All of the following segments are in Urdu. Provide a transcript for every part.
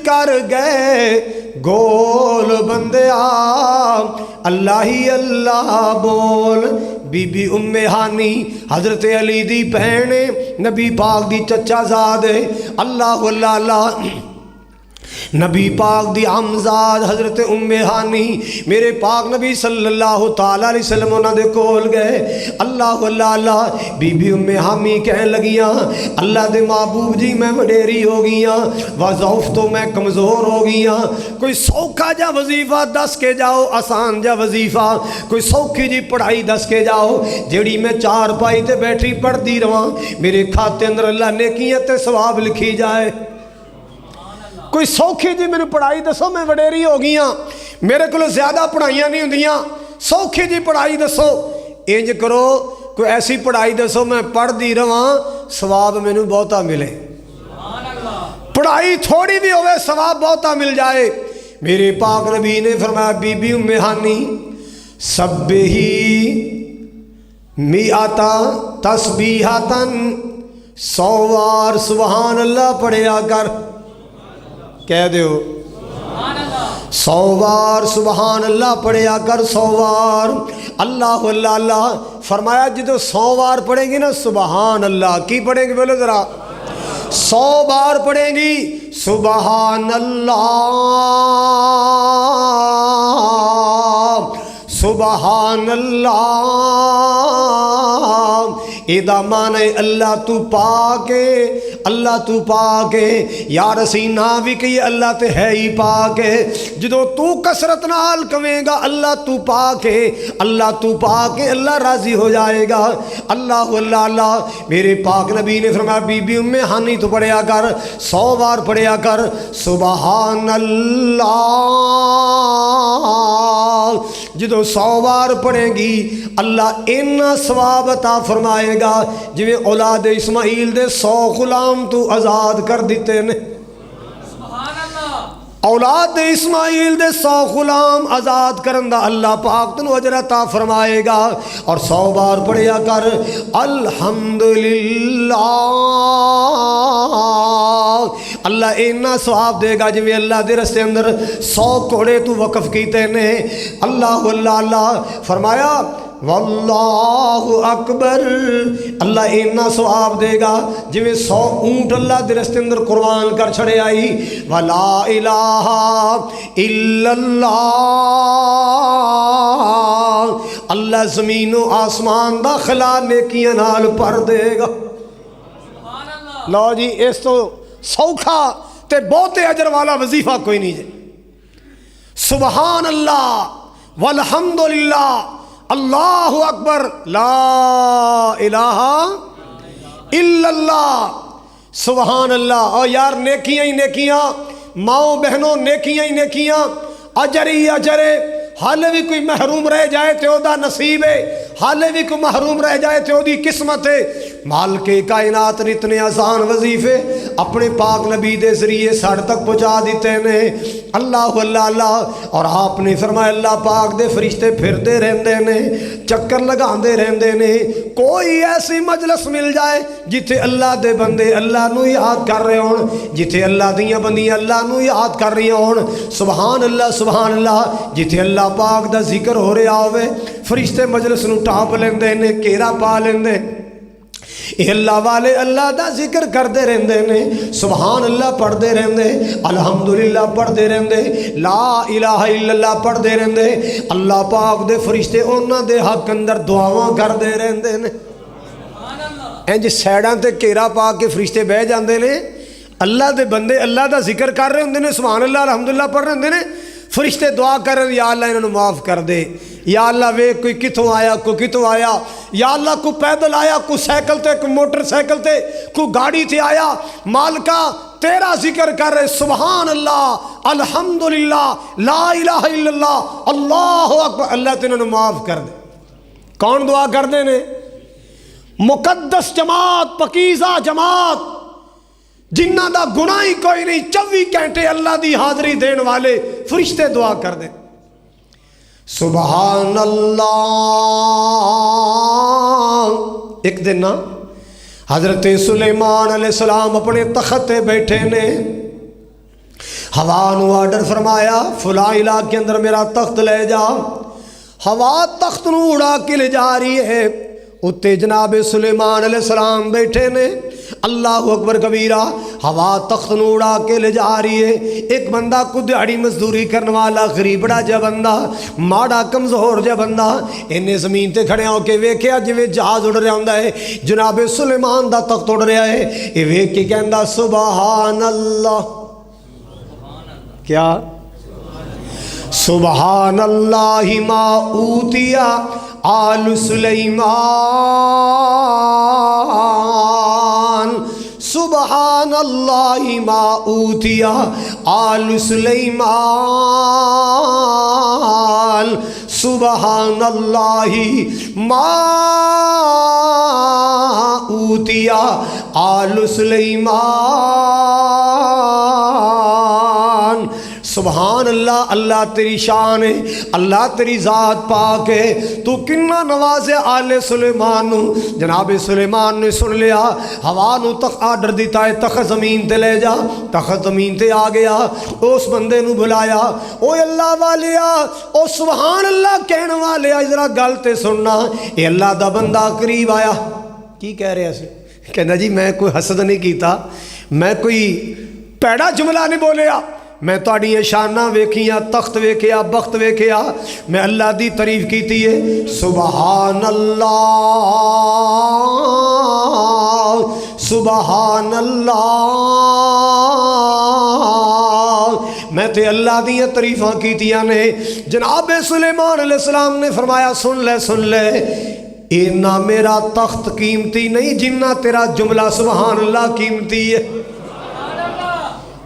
کر گئے گول بندیا اللہ ہی اللہ بول۔ بی بی ام ہانی حضرت علی دی بہن نبی پاک دی چچا زاد اللہ اللہ اللہ نبی پاک دی امزاد حضرت ام ہانی میرے پاک نبی صلی اللہ تعالی علیہ وسلم انہاں دے کول گئے اللہ اللہ اللہ بی بی ام ہانی کہن لگیاں اللہ دے محبوب جی میں وڈیری ہو گیاں وضعف تو میں کمزور ہو گیاں، کوئی سوکھا جا وظیفہ دس کے جاؤ، آسان جا وظیفہ کوئی سوکھی جی پڑھائی دس کے جاؤ جیڑی میں چار پائی تے بیٹھی پڑھ دی رواں میرے کھاتے اندر اللہ نیکیاں تے ثواب لکھی جائے۔ کوئی سوکھی جی میرے پڑھائی دسو میں وڈیری ہو گیاں، میرے کو زیادہ پڑھائیاں نہیں ہوندیاں، سوکھی جی پڑھائی دسو، انج کرو کوئی ایسی پڑھائی دسو میں پڑھ دی رواں ثواب مینوں بہتا ملے، پڑھائی تھوڑی بھی ہوئے ثواب بہتا مل جائے۔ میرے پاک نبی نے فرمایا بی بی ام ہانی سبہی میعتا تسبیحتن 100 بار سبحان اللہ پڑھیا کر، کہہ دیو 100 بار سبحان اللہ پڑھیا کر 100 بار اللہ اللہ اللہ۔ فرمایا جدو 100 بار پڑھیں گی نا سبحان اللہ، کی پڑھیں گی بولو ذرا، 100 بار پڑھیں گی سبحان اللہ سبحان اللہ، ادا مانے اللہ تو پاک ہے، اللہ تو پاک ہے، یا رسینا بھی کہ یہ اللہ تے ہے ہی پاک ہے، جدو تو کثرت نال کہیں گا اللہ تو پاک ہے، اللہ تو پاک ہے، اللہ راضی ہو جائے گا۔ اللہ اللہ اللہ میرے پاک نبی نے فرمایا بی بی ام ہانی تو پڑھیا کر 100 بار پڑھیا کر سبحان اللہ، جدو 100 بار پڑھیں گی اللہ اینا ثواب عطا فرمائے گا جویں اولاد اسماعیل دے 100 غلام تو آزاد کر دیتے نے، اولاد اسماعیل دے 100 غلام آزاد کرن دا اللہ پاک تنو اجر عطا فرمائے گا۔ اور 100 بار پڑھیا کر الحمدللہ، اللہ اینا ثواب دے گا جویں اللہ دے رستے اندر 100 گھوڑے تو وقف کیتے نے۔ اللہ اللہ اللہ فرمایا واللہ اکبر، اللہ اینا ثواب دے گا جویں 100 اونٹ اللہ دے رستے اندر قربان کر چھڑے آئی۔ ولا الہ الا اللہ، اللہ زمین و آسمان دا خلا نیکیاں نال پر دے گا۔ لو جی اس تو سوکھا تے بہتے اجر والا وظیفہ کوئی نہیں جے۔ سبحان اللہ والحمدللہ اللہ اکبر لا الہ الا اللہ سبحان اللہ۔ اور یار نیکیاں ہی نیکیاں، ماؤں بہنوں نیکیاں ہی نیکیاں، اجر ہی اجر ہے۔ حالے بھی کوئی محروم رہ جائے تو دا نصیب ہے، حالے بھی کوئی محروم رہ جائے تو دی قسمت ہے۔ مالک کائنات نے اتنے آسان وظیفے اپنے پاک نبی دے ذریعے ساڑھ تک پہنچا دیتے نے۔ اللہ اللہ اللہ، اور آپ نے فرمایا اللہ پاک دے فرشتے پھردے رہندے نے، چکر لگاندے رہندے نے۔ کوئی ایسی مجلس مل جائے جتھے اللہ دے بندے اللہ نو یاد کر رہے ہون، جتھے اللہ دیاں بندیاں اللہ نو یاد کر رہی ہون، سبحان اللہ سبحان اللہ، جتھے اللہ پاک دا ذکر ہو رہا ہوئے فرشتے مجلس نو ٹاپ لیندے نے، گھیرا پا لیندے، اے اللہ والے اللہ دا ذکر کردے رہندے نے، سبحان اللہ پڑھ دے رہندے، الحمدللہ پڑھ دے رہندے، لا الہ الا اللہ پڑھ دے رہندے۔ اللہ پاک دے فرشتے انہاں دے حق اندر دعاواں کر دے رہندے نے۔ انج سیڈاں تے گھیرا پا کے فرشتے بہ جاندے نے، اللہ دے بندے اللہ دا ذکر کر رہے ہوندے نے، سبحان اللہ الحمدللہ پڑھ رہے ہوندے نے، فرشتے دعا کرن یا اللہ انہوں معاف کر دے، یا اللہ وے کوئی کتوں آیا کوئی کتوں آیا، یا اللہ کوئی پیدل آیا کوئی سائیکل تے کوئی موٹر سائیکل تے کوئی گاڑی تے آیا، مالکا تیرا ذکر کر رہے سبحان اللہ الحمدللہ لا الہ الا اللہ اللہ اکبر، اللہ تے انہوں معاف کر دے۔ کون دعا کر دے نے؟ مقدس جماعت، پکیزہ جماعت، جنہ دا گناہ ہی کوئی نہیں، 24 گھنٹے اللہ دی حاضری دین والے فرشتے دعا کر دیں۔ سبحان اللہ۔ ایک دن نا حضرت سلیمان علیہ السلام اپنے تخت تے بیٹھے نے، ہوا نو آرڈر فرمایا فلاں علاقے اندر میرا تخت لے جا. ہوا تخت نو اڑا کے لے جا رہی ہے. اتنے جناب سلیمان علیہ السلام بیٹھے نے. اللہ اکبر کبیرہ. ہوا تخت نو اڑا کے لے جا رہی ہے. ایک بندہ کو دیہڑی مزدوری کرنے والا غریبڑا جا بندہ, ماڑا کمزور جا بندہ, انہیں زمین تے کھڑے ہو کے ویکھیا جویں جہاز اڑ رہا ہوندا ہے, جناب سلیمان دا تخت اڑ رہا ہے. یہ ویکھ کے کہندا سبحان اللہ. کیا سبحان اللہ ما اوتیا آل سلیمان. سبحان اللہ ما اوتیا آل سلیمان. سبحان اللہ ما اوتیا آل سلیمان. سبحان اللہ. اللہ تیری شان ہے, اللہ تیری ذات پاک ہے. تو کنا نوازے آل سلیمان نو. جناب سلیمان نے سن لیا. ہوا نو تخت آرڈر دیتا ہے تخت زمین تے لے جا. تخت زمین تے آ گیا. اس بندے نو بلایا, او اللہ والیا, او سبحان اللہ کہنے والیا, ذرا گل تے سننا. اے اللہ دا بندہ قریب آیا. کی کہہ رہا سی؟ کہنا جی میں کوئی حسد نہیں کیتا, میں کوئی پیڑا جملہ نہیں بولیا, میں تہاڈی شاناں ویکھیاں, تخت ویکھیا, بخت ویکھیا, میں اللہ دی تعریف کیتی ہے. سبحان اللہ سبحان اللہ. میں تے اللہ دیاں تعریفاں کیتیاں نے. جناب سلیمان علیہ السلام نے فرمایا سن لے سن لے, اینا میرا تخت قیمتی نہیں جنہ تیرا جملہ سبحان اللہ قیمتی ہے.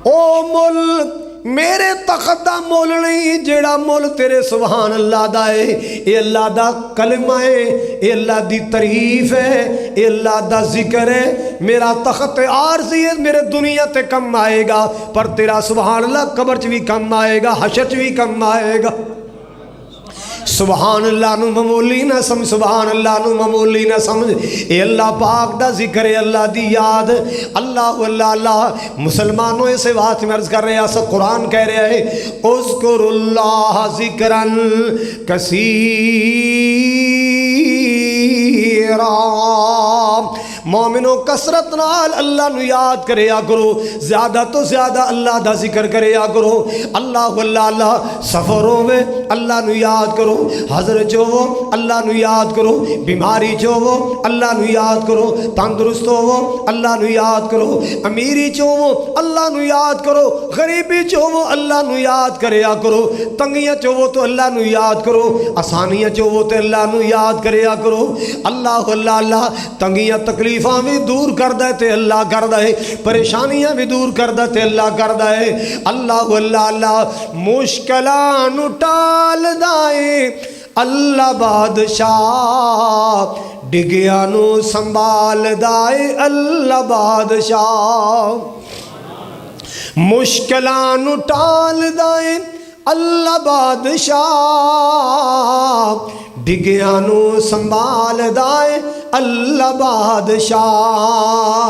او مل میرے تخت دا مول نہیں, جیڑا مول تیرے سبحان اللہ دا ہے. اے اللہ دا کلمہ ہے, اے اللہ دی تعریف ہے, اے اللہ دا ذکر ہے. میرا تخت عارضی ہے, میرے دنیا تے کم آئے گا, پر تیرا سبحان اللہ قبر چ بھی کم آئے گا, حشر چ بھی کم آئے گا. سبحان اللہ نو معمولی نہ سمجھ, سبحان اللہ نو معمولی نہ سمجھ. اے اللہ پاک دا ذکر ہے, اللہ دی یاد. اللہ اللہ اللہ. مسلمانوں اسے بات میں عرض کر رہے ہیں, ایسا قرآن کہہ رہا ہے اذکر اللہ ذکرن کثیرا. مومنوں کثرت نال اللہ نو یاد کریا کرو, زیادہ تو زیادہ اللہ دا ذکر کریا کرو. اللہ اللہ اللہ. سفروں میں اللہ نو یاد کرو, حضر چوو اللہ نو یاد کرو, بیماری چوو اللہ نو یاد کرو, تندرست ہوو اللہ نو یاد کرو, امیری چوو اللہ نو یاد کرو, غریبی چوو اللہ نو یاد کریا کرو, تنگیاں چوو تو اللہ نو یاد کرو, آسانیاں چوو تو اللہ نو یاد کریا کرو. اللہ اللہ اللہ. تنگیاں تکلیفاں بھی دور کردہ تے اللہ کردہ ہے, پریشانیاں بھی دور کردہ تے اللہ کردہ ہے. اللہ اللہ اللہ. مشکلان ٹال دائے اللہ بادشاہ, ڈگیا نو سنبھال دائے اللہ بادشاہ. مشکلان ٹال دائے اللہ بادشاہ, ڈگیا نو سنبھال دائے اللہ بادشاہ.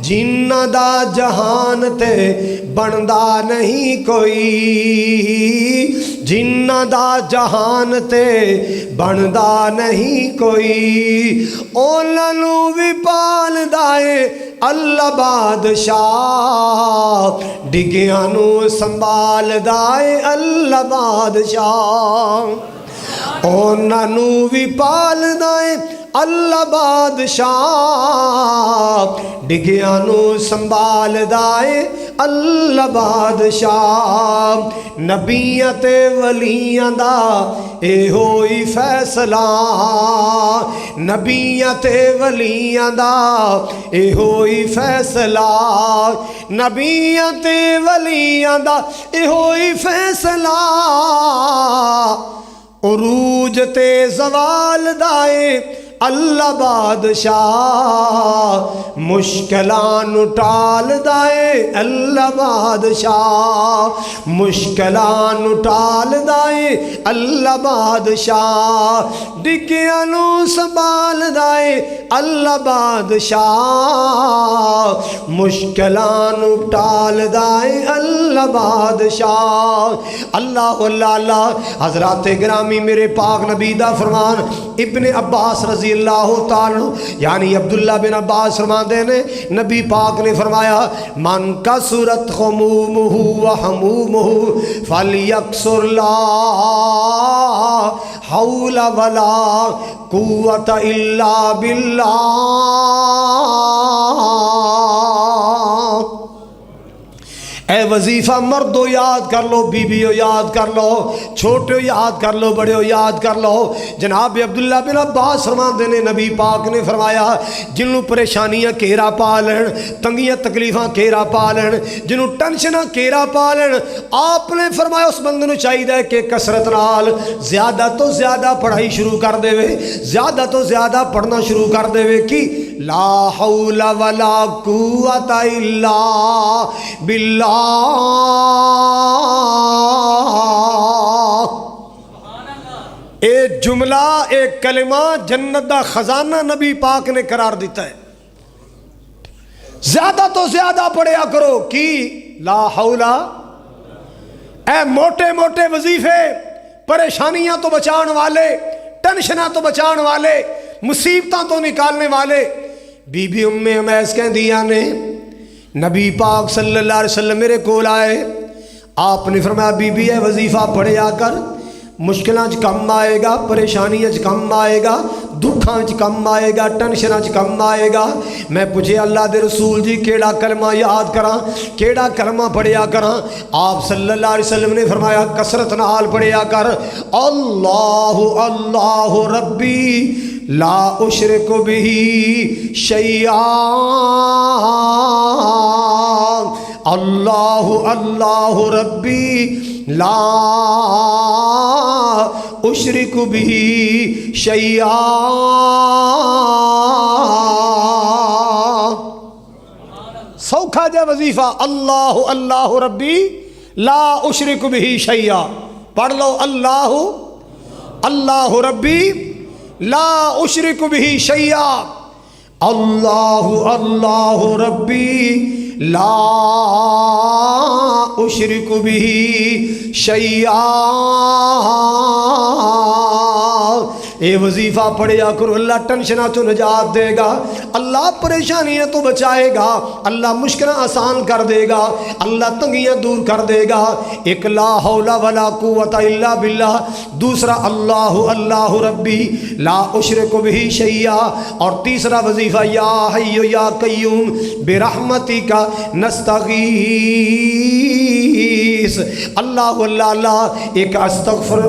جنہ دا جہان تے بندا نہیں کوئی, جنہ دا جہان تے بندا نہیں کوئی, اونا نو بھی پال دائے اللہ بادشاہ, ڈگیا نو سنبھال دائے اللہ بادشاہ. اونا نو بھی پال دائے اللہ بادشاہ, ڈگیا نو سنبھال دائے اللہ بادشاہ. نبیاں تے ولیاں دا اے ہوئی فیصلہ, نبیاں تے ولیاں دا اے ہوئی فیصلہ, نبیاں تے ولیاں دا اے ہوئی فیصلہ. عروج تے زوال دائے اللہ بادشاہ، مشکلان ٹال دائے اللہ بادشاہ، مشکلان ٹال دائے اللہ بادشاہ، ڈگیاں نو سنبھال دائے اللہ بادشاہ، مشکلان ٹال دائے اللہ بادشاہ۔ اللہ اللہ اللہ۔ حضرات گرامی میرے پاک نبی دا فرمان، ابن عباس رضی اللہ تعالیٰ یعنی عبداللہ بن عباس فرماتے نے نبی پاک نے فرمایا، من کثرت غمومہ وہمومہ فلیکثر لا حول ولا قوت الا باللہ۔ اے وظیفہ مردو یاد کر لو، بیویو یاد کر لو، چھوٹے یاد کر لو، بڑے یاد کر لو۔ جناب عبداللہ بن عباس فرماتے نے نبی پاک نے فرمایا، جنہوں پریشانیاں کیرا پا لین، تنگیاں تکلیفاں کیرا پا لین، جنہوں ٹینشناں کیرا پا لین، آپ نے فرمایا اس بندے نوں چاہیے کہ کثرت نال زیادہ تو زیادہ پڑھائی شروع کر دے، زیادہ تو زیادہ پڑھنا شروع کر دے کہ لا حول ولا قوت الا باللہ۔ اے جملہ ایک کلمہ جنت دا خزانہ نبی پاک نے قرار دیتا ہے۔ زیادہ تو زیادہ پڑھیا کرو کی لا حول۔ اے موٹے موٹے وظیفے، پریشانیاں تو بچان والے، ٹینشناں تو بچان والے، مصیبتاں تو نکالنے والے، بی بی ام عمیس کہندیاں نے نبی پاک صلی اللہ علیہ وسلم میرے کول آئے، آپ نے فرمایا بی بی اے وظیفہ پڑھیا کر، مشکلاں چ کم آئے گا، پریشانیاں چ کم آئے گا، دکھاں چ کم آئے گا، ٹینشناں چ کم آئے گا۔ میں پوچھے اللہ دے رسول جی کیڑا کلمہ یاد کراں، کیڑا کلمہ پڑھیا کراں؟ آپ صلی اللہ علیہ وسلم نے فرمایا کثرت نال پڑھیا کر، اللہ اللہ ربی لا اشرک بہ شیئا، اللہ اللہ ربی لا اشرک بہ شیئا۔ سوکھا جا وظیفہ اللہ اللہ ربی لا اشرک بہ شیئا، پڑھ لو اللہ اللہ ربی لا اشرک بہ شیئا، اللہ اللہ ربی لا اشرک بہ شیئا۔ اے وظیفہ پڑھیا کرو، اللہ ٹینشنہ تو نجات دے گا، اللہ پریشانیاں تو بچائے گا، اللہ مشکلیں آسان کر دے گا، اللہ تنگیاں دور کر دے گا۔ ایک لا حول ولا قوت الا باللہ، دوسرا اللہ اللہ ربی لا اشرک بہ شیئا، اور تیسرا وظیفہ یا حی یا قیوم برحمتک نستغیث، اللہ اللہ اللہ۔ ایک استغفر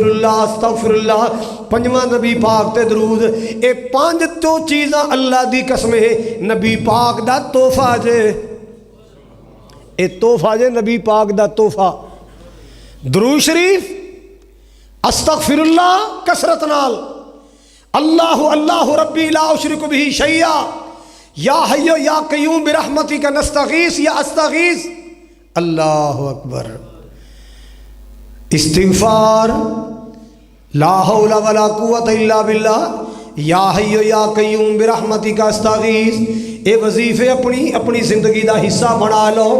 اللہ استغفر اللہ، پنجواں نبی پاک تے درود۔ اے پانچ تو چیزاں اللہ دی قسم ہے نبی پاک دا تحفہ جے، اے تحفہ جے نبی پاک دا تحفہ۔ درود شریف، استغفر اللہ کثرت نال، اللہ اللہ ربی لا اشرک بہ شیئا، یا حی یا قیوم برحمتک نستغیث یا استغیث، اللہ اکبر۔ استغفار، لا حول ولا قوت الا باللہ، یا حی یا قیوم برحمتک استغیث۔ اے وظیفے اپنی زندگی دا حصہ بنا لو،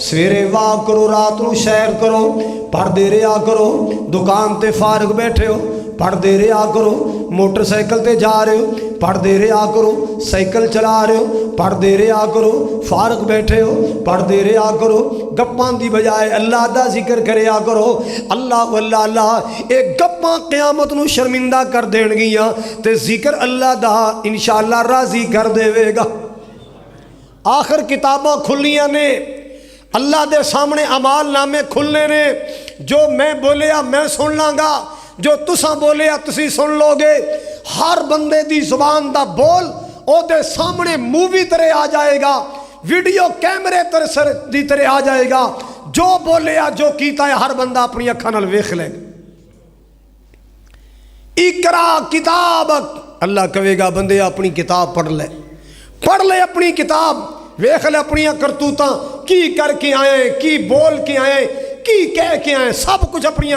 سویرے واک کرو، رات نو سیر کرو، پڑھدے رہیا کرو، دکان تے فارغ بیٹھے ہو پڑھدے رہیا کرو، موٹر سائیکل تے جا رہے ہو پڑھدے رہیا کرو، سائیکل چلا رہے ہو پڑھدے رہیا کرو، فارغ بیٹھے ہو پڑھدے رہیا کرو، گپاں دی بجائے اللہ دا ذکر کریا کرو۔ اللہ اللہ اللہ، اے گپاں قیامت نو شرمندہ کر دین گیاں تے ذکر اللہ دا انشاءاللہ راضی کر دے گا۔ آخر کتاباں کھلیاں نے، اللہ دے سامنے اعمال نامے کھلنے نے، جو میں بولیا میں سن لاں گا، جو تساں بولیا تسی سن لو گے۔ ہر بندے دی زبان دا بول او دے سامنے مووی طرح آ جائے گا، ویڈیو کیمرے دی طرح آ جائے گا، جو بولیا جو کیتا ہے ہر بندہ اپنی اکھاں نال ویکھ لے۔ اقرا کتابک، اللہ کہے گا بندے اپنی کتاب پڑھ لے اپنی کتاب، ویکھ لے اپنی کرتوتاں کی کر کے آئے، کی بول کے آئے، کی کہہ کے آئے، سب کچھ اپنی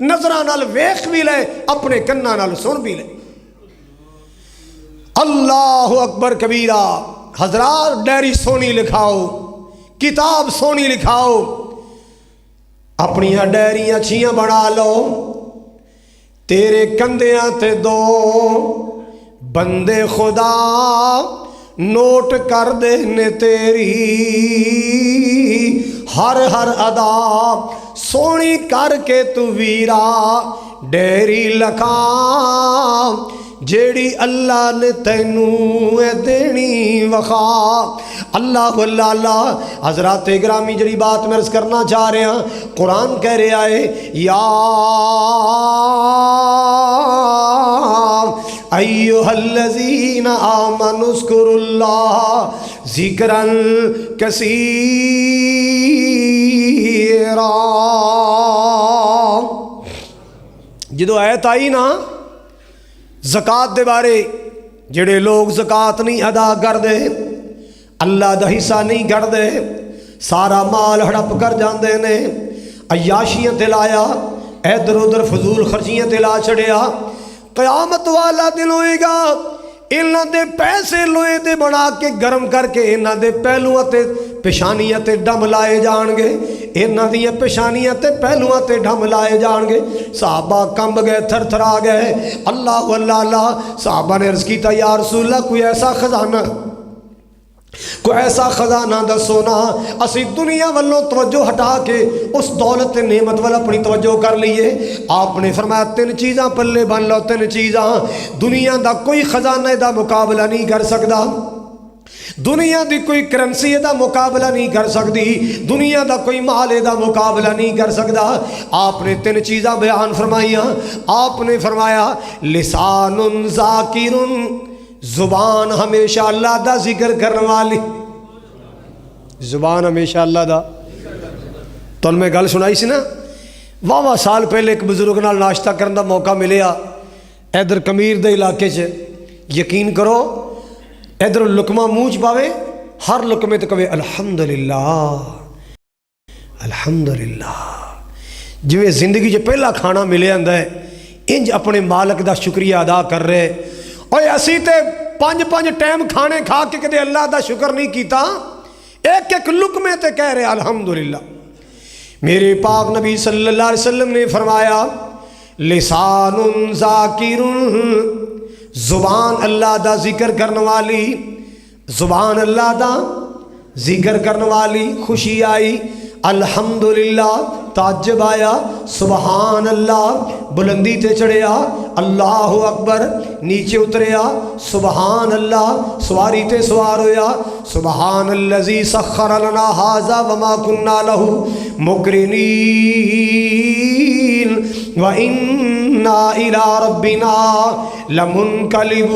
نظراں نال ویکھ بھی لے، اپنے کناں نال سن بھی لے۔ اللہ اکبر کبیرہ۔ حضرات ڈائری سونی لکھاؤ، کتاب سونی لکھاؤ، اپنی ڈائریاں اچھیاں بنا لو، تیرے کندیاں تے دو بندے خدا نوٹ کر دے نے تیری ہر ہر ادا، سونی کر کے تو ویرا ڈیری لکھا، جیڑی اللہ نے تینوں دینی وخا۔ اللہ اللہ اللہ۔ حضرات گرامی جڑی بات میں عرض کرنا چاہ رہے ہیں، قرآن کہہ رہا ہے یا ایھا الذین آمنوا اذکروا اللہ ذکرا کثیرا۔ جدو آیت آئی نا زکات دے بارے، جڑے لوگ زکات نہیں ادا کر دے، اللہ دا حصہ نہیں کر دے، سارا مال ہڑپ کر جاندے نے، عیاشیاں تے لایا، ادھر ادھر فضول خرچیاں تے لا چھڑیا، قیامت والا دن ہوئے گا، انہاں دے پیسے لوہے دے بنا کے گرم کر کے انہاں دے پہلوਆਂ تے پیشانیاں تے ڈم لائے جان گے، انہاں دیاں پیشانیاں تے پہلوਆਂ تے ڈم لائے جان گے۔ صحابہ کمب گئے، تھر تھرا گئے۔ اللہ اللہ اللہ۔ صحابہ نے عرض کیتا یا رسول اللہ کوئی ایسا خزانہ، کوئی ایسا خزانہ دسو نا، اسی دنیا والوں توجہ ہٹا کے اس دولت نعمت والا اپنی توجہ کر لیے۔ آپ نے فرمایا تین چیزاں پلے بن لو، تین چیزاں دنیا دا کوئی خزانہ دا مقابلہ نہیں کر سکتا، دنیا دی کوئی کرنسی دا مقابلہ نہیں کر سکتی، دنیا دا کوئی مال دا مقابلہ نہیں کر سکتا۔ آپ نے تین چیزاں بیان فرمائیاں۔ آپ نے فرمایا لسان ذاکر، زبان ہمیشہ اللہ دا ذکر کرنے والی، زبان ہمیشہ اللہ دا۔ تو میں گل سنائی سی نا، واہ سال پہلے ایک بزرگ نال ناشتہ کرنے دا موقع ملیا ادھر کمیر دے علاقے چ، یقین کرو ادھر لقمہ منہ چ پاوے، ہر لقمے تے کہے الحمدللہ الحمدللہ، جویں زندگی چ پہلا کھانا ملے آندا ہے انج اپنے مالک دا شکریہ ادا کر رہے۔ اوے اسی تے پانچ ٹائم کھانے کھا کے کدے اللہ دا شکر نہیں کیتا، ایک ایک لقمے تے کہہ رہے الحمدللہ۔ میرے پاک نبی صلی اللہ علیہ وسلم نے فرمایا لسان ذاکر، زبان اللہ دا ذکر کرنے والی، زبان اللہ دا ذکر کرنے والی۔ خوشی آئی الحمدللہ، تعجب آیا سبحان اللہ، بلندی تے چڑھیا اللہ اکبر، نیچے اتریا سبحان اللہ، سواری تے سوار ہویا سبحان الذی سخر لنا ھذا وما كنا له مقرنین وَإِنَّا إِلَىٰ رَبِّنَا لَمُنْقَلِبُونَ۔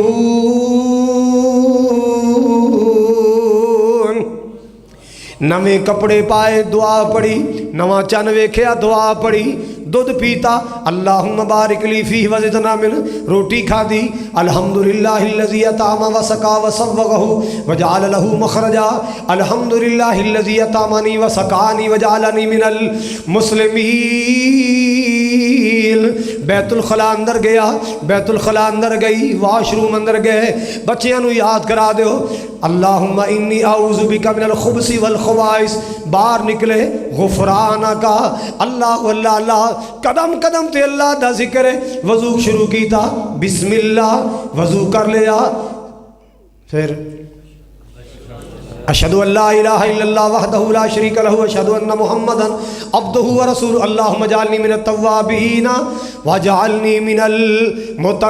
نویں کپڑے پائے دعا پڑی، نواں چن ویکھیا دعا پڑی، دودھ پیتا اللہم بارک لی فیہ وزدنا من، روٹی کھا دی الحمدللہ الذی اطعم وسقا وصوغہ وجعل لہ مخرجا، الحمدللہ الذی اطعمنی وسقانی وجعلنی من المسلمین۔ بیت الخلا اندر گیا، بیت الخلا اندر گئی، واش روم اندر گئے، بچیاں نو یاد کرا دیو اللہم انی اعوذ بک من الخبث والخبائث، باہر نکلے غفرانک اللہ اللہ اللہ، قدم قدم تے اللہ دا ذکر ہے۔ وضو شروع کیتا بسم اللہ، وضو کر لیا، پھر اشہد ان لا الہ الا اللہ وحدہ لا شریک لہ اشہد ان محمدا عبدہ ورسولہ اللہم اجعلنی من التوابین واجعلنی من المتطہرین۔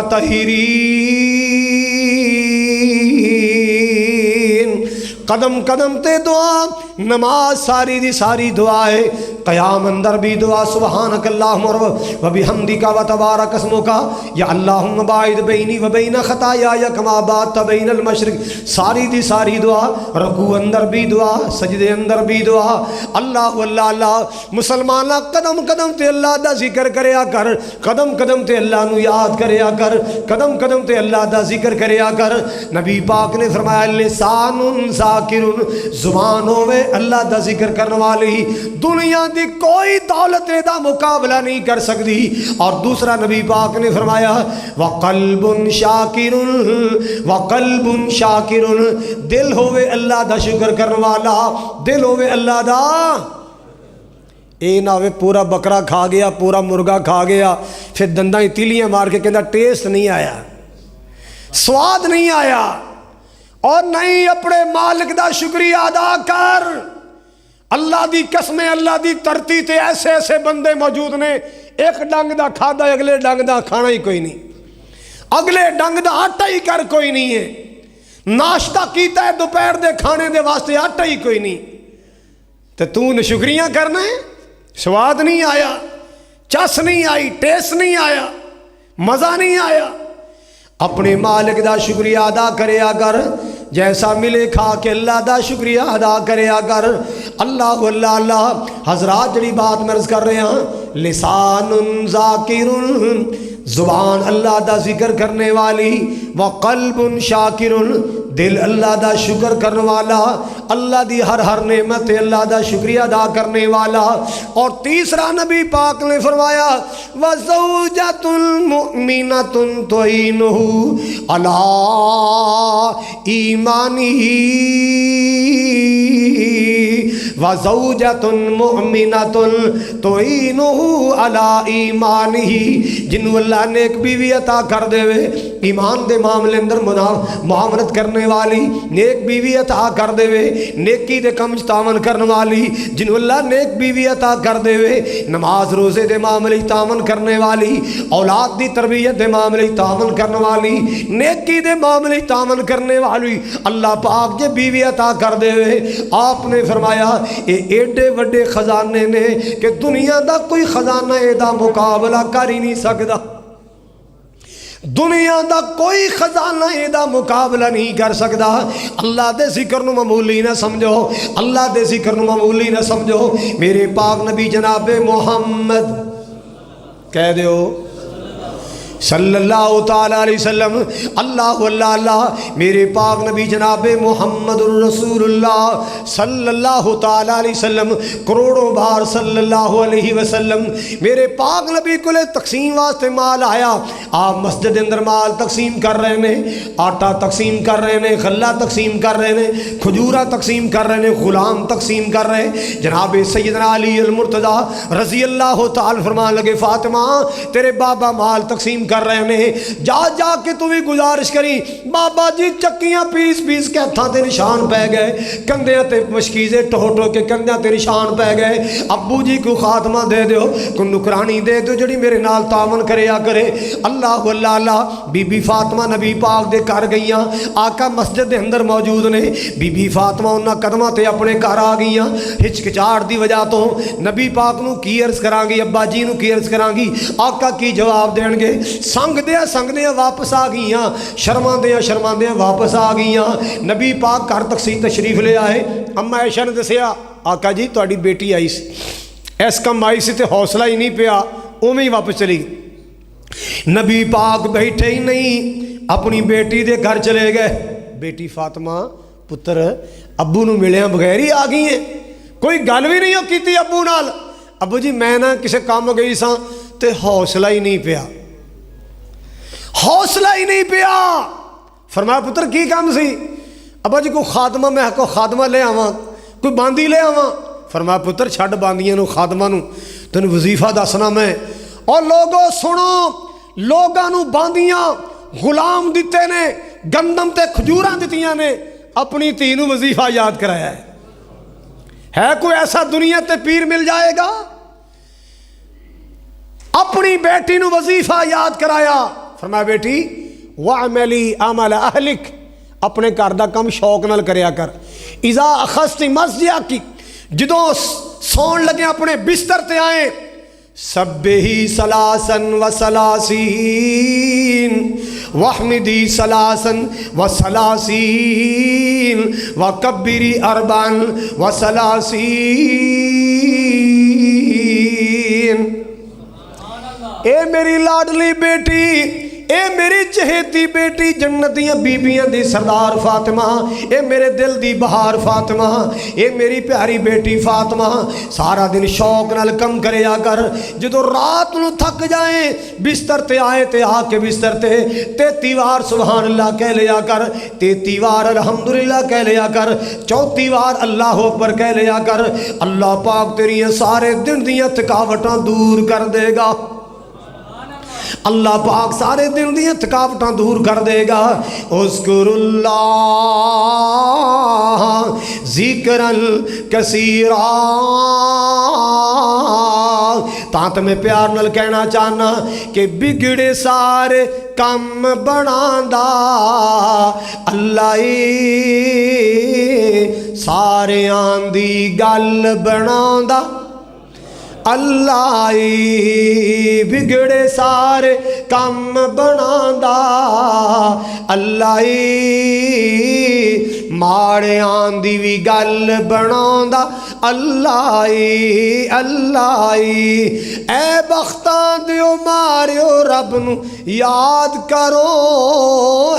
قدم قدم تے دعا، نماز ساری دی ساری دعا ہے، قیام اندر بھی دعا سبحانک اللہم و بحمدک و تبارک اسمک یا اللہم باعد بینی و بین خطایای کما باعدت بین المشرق، ساری دی ساری دعا، رکوع اندر بھی دعا، سجدے اندر بھی دعا۔ اللہ اللہ اللہ مسلمانہ قدم قدم تے اللہ دا ذکر کریا کر، قدم قدم تے اللہ نو یاد کریا کر، قدم قدم تے اللہ دا ذکر کریا کر۔ نبی پاک نے فرمایا لسان ذاکر، زبان ہوئے اللہ دا ذکر کرنے والی، دنیا دی کوئی دولت دا مقابلہ نہیں کر سکتی۔ اور دوسرا نبی پاک نے فرمایا وقلب شاکر، وقلب شاکر، دل ہوئے اللہ دا شکر کرنے والا، دل ہوئے اللہ دا، اے نہ ہوئے پورا بکرا کھا گیا، پورا مرغا کھا گیا، پھر دنداں تیلیاں مار کے کہندا ٹیسٹ نہیں آیا، سواد نہیں آیا۔ اور نہیں اپنے مالک دا شکریہ ادا کر۔ اللہ دی قسمیں، اللہ دی ترتی تے ایسے ایسے بندے موجود نے، ایک ڈنگ دا کھادا ہے، اگلے ڈنگ دا کھانا ہی کوئی نہیں، اگلے ڈنگ دا آٹا ہی کر کوئی نہیں ہے، ناشتہ کیتا ہے دوپہر دے کھانے دے واسطے آٹا ہی کوئی نہیں، تو تو نے شکریہ کرنا ہے، سواد نہیں آیا، چس نہیں آئی، ٹیسٹ نہیں آیا، مزہ نہیں آیا۔ اپنے مالک دا شکریہ ادا کریا کر، جیسا ملے کھا کے اللہ دا شکریہ ادا کریا کر۔ اللہ اللہ اللہ، حضرات جڑی بات میں عرض کر رہے ہیں، لسان ذاکر، زبان اللہ دا ذکر کرنے والی، وقلب شاکر، دل اللہ دا شکر کرنے والا، اللہ دی ہر ہر نعمت اللہ دا شکریہ ادا کرنے والا۔ اور تیسرا نبی پاک نے فرمایا وَزَوْجَةٌ مُؤْمِنَةٌ تُعِينُهُ عَلَىٰ إِيمَانِهِ، وَزَوْجَةٌ مُؤْمِنَةٌ تُعِينُهُ عَلَىٰ إِيمَانِهِ، جنہوں اللہ نے ایک بیوی عطا کر دے وے، ایمان دے معاملے اندر معاملت کرنے والی، نیک بیوی عطا کر دے وے، نیکی دے کم تعاون کرنے والی، جنہوں اللہ نیک بیوی عطا کر دے وے، نماز روزے دے معاملے تعاون کرنے والی، اولاد دی تربیت دے معاملے تعاون کرنے والی، نیکی دے معاملے تعاون کرنے والی، اللہ پاک جے بیوی عطا کر دے وے، آپ نے فرمایا اے ایڈے وڈے خزانے نے کہ دنیا دا کوئی خزانہ اے دا مقابلہ کر ہی نہیں سکدا، دنیا دا کوئی خزانہ اے دا مقابلہ نہیں کر سکدا۔ اللہ دے ذکر نو معمولی نہ سمجھو، اللہ دے ذکر نو معمولی نہ سمجھو۔ میرے پاک نبی جناب محمد کہہ دیو صلی اللہ تعالیٰ علیہ وسلم، اللہ اللہ اللہ، میرے پاک نبی جناب محمد الرسول اللہ صلی اللہ تعالیٰ علیہ وسلم، کروڑوں بار صلی اللہ علیہ وسلم، میرے پاک نبی کو لے تقسیم واسطے مال آیا، آپ مسجد اندر مال تقسیم کر رہے ہیں، آٹا تقسیم کر رہے ہیں، غلہ تقسیم کر رہے ہیں، کھجورہ تقسیم کر رہے ہیں، غلام تقسیم کر رہے ہیں۔ جناب سیدنا علی المرتضی رضی اللہ تعالیٰ فرمان لگے فاطمہ تیرے بابا مال تقسیم کر رہے ہیں، جا جا کے تو بھی گزارش کری، بابا جی چکیاں پیس پیس کے ہتھاں تے نشان پہ گئے، کندھیاں تے مشکیزے ٹہو ٹہو کے کندھیاں تے نشان پہ گئے، ابو جی کو خاتمہ دے دیو، کو نکرانی دے دیو جڑی میرے نال تعاون کریا کرے۔ اللہ اللہ اللہ، بی بی فاطمہ نبی پاک دے کر گئیاں، آقا مسجد دے اندر موجود نے، بی بی فاطمہ انہاں قدماں تے اپنے گھر آ گئیاں، ہچکچاہٹ دی وجہ تو نبی پاک نو کی عرض کران گی، ابا جی نو کی عرض کران گی، آقا کی جواب دین گے؟ سنگ دیا واپس آ گئیاں، شرما دیا واپس آ گئیاں۔ نبی پاک گھر تقسیم تشریف لے آئے، اما عائشہ نے دسیا آقا جی تہاڈی بیٹی آئی سی، اس کم آئی سی تے حوصلہ ہی نہیں پیا، اوویں ہی واپس چلی گئی۔ نبی پاک بیٹھے ہی نہیں، اپنی بیٹی دے گھر چلے گئے۔ بیٹی فاطمہ پتر ابو نو ملیاں بغیر ہی آ گئی ہیں، کوئی گل بھی نہیں ہو کیتی ابو نال، ابو جی میں نہ کسے کام گئی ساں تے حوصلہ ہی نہیں پیا، حوصلہ ہی نہیں پیا۔ فرمایا پتر کی کام سی؟ ابا جی کو خادمہ، میں کو خادمہ لے آواں، کوئی باندی لے آواں۔ فرمایا پتر چھڈ باندیاں نو خادمہ نو، تینوں وظیفہ دسنا میں۔ اور لوگوں سنو، لوگاں نو باندیاں غلام دیتے نے، گندم تے کھجوراں دتیاں نے، اپنی دھی نو وظیفہ یاد کرایا ہے کوئی ایسا دنیا تے پیر مل جائے گا؟ اپنی بیٹی نو وظیفہ یاد کرایا، فرمایا بیٹی وَعْمَلِي عَمَلَ أَهْلِكَ، اپنے گھر دا کم شوق نال کریا کر، اِذَا أَخَذْتِ مَسْجِدَكِ، جدوں سون لگے اپنے بستر تے آئیں سبحی سلاسن و سلاسین واحمدی سلاسن و سلاسین وکبری اربعن و سلاسین۔ اے میری لاڈلی بیٹی، اے میری چہیتی بیٹی جنتیاں بیبیاں دی سردار فاطمہ، اے میرے دل دی بہار فاطمہ، اے میری پیاری بیٹی فاطمہ، سارا دن شوق نال کم کریا کر، جدو رات نو تھک جائیں بستر تے آئے تے آ کے بستر تے 33 وار سبحان اللہ کہہ لیا کر، 33 وار الحمدللہ کہہ لیا کر، 34 وار اللہ اکبر کہہ لیا کر، اللہ پاک تیری سارے دن دیاں تھکاوٹاں دور کر دے گا، اللہ پاک سارے دن دیاں تھکاوٹاں دور کر دے گا۔ اذکر اللہ ذکرا کثیرا، تاں تے میں پیار نال کہنا چاہنا کہ بگڑے سارے کم بناندا اللہ سارے آندی گل بناندا اللہ بگڑے سارے کم بناندا اللہ ماڑے آندی وی گل بناندا اللہ اللہ اے بختاں دیو ماریو رب نو یاد کرو،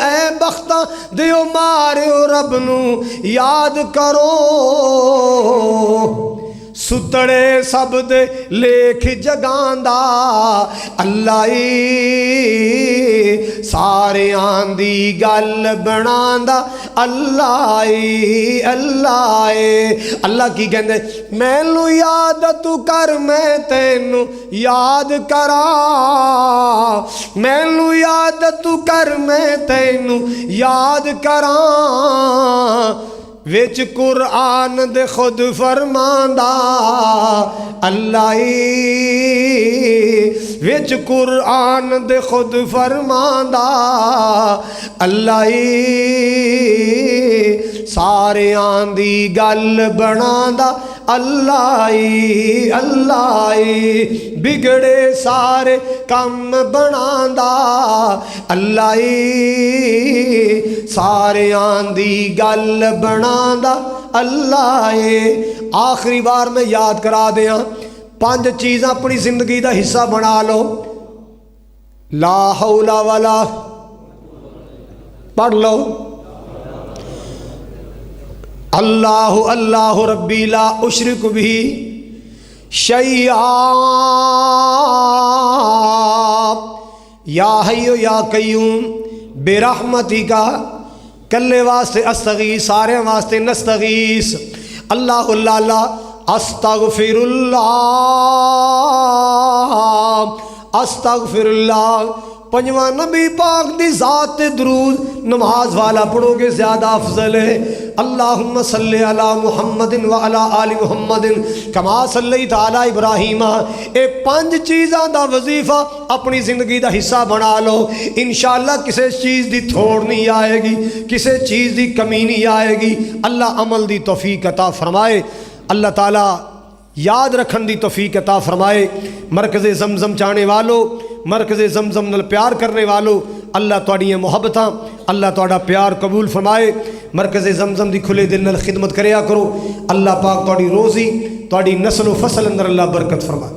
اے بختاں دیو ماریو رب نو یاد کرو، ستڑے سب دے لیکھ جگاندا اللہ سارے آندی گل بناندا اللہ اللہ اللہ کی کہندے مینوں یاد تو کر میں تینوں یاد کراں، مینوں یاد تو کر میں تینوں یاد کراں، وچ قرآن دے خود فرماندا اللہ وچ قرآن دے خود فرماندا اللہ سارے آندی گل بناندا اللہ اللہ بگڑے سارے کم بناندا اللہ سارے آندی گل بناندا اللہ۔ آخری بار میں یاد کرا دیاں 5 چیزاں اپنی زندگی دا حصہ بنا لو، لا حول ولا، پڑھ لو، اللہ اللہ ربی لا اشرک بھی شیئا، یا حی یا قیوم برحمتک، کلے واسطے استغیث، سارے واسطے نستغیث، اللہ اللہ اللہ، استغفر اللہ استغفر اللہ۔ 5واں نبی پاک دی ذات درود نماز والا پڑھو گے زیادہ افضل ہے، اللہم صلی علی محمد وعلی آل محمد کما صلیت علی ابراہیم۔ اے 5 چیزاں دا وظیفہ اپنی زندگی دا حصہ بنا لو، انشاءاللہ کسے چیز دی تھوڑ نہیں آئے گی، کسے چیز دی کمی نہیں آئے گی، اللہ عمل دی توفیق عطا فرمائے، اللہ تعالیٰ یاد رکھن دی توفیق عطا فرمائے۔ مرکز زمزم چاہنے والو، مرکز زمزم نال پیار کرنے والو، اللہ تواڈی محبتاں، اللہ تواڈا پیار قبول فرمائے۔ مرکز زمزم دی کھلے دل نال خدمت کریا کرو، اللہ پاک تواڈی روزی، تواڈی نسل و فصل اندر اللہ برکت فرمائے۔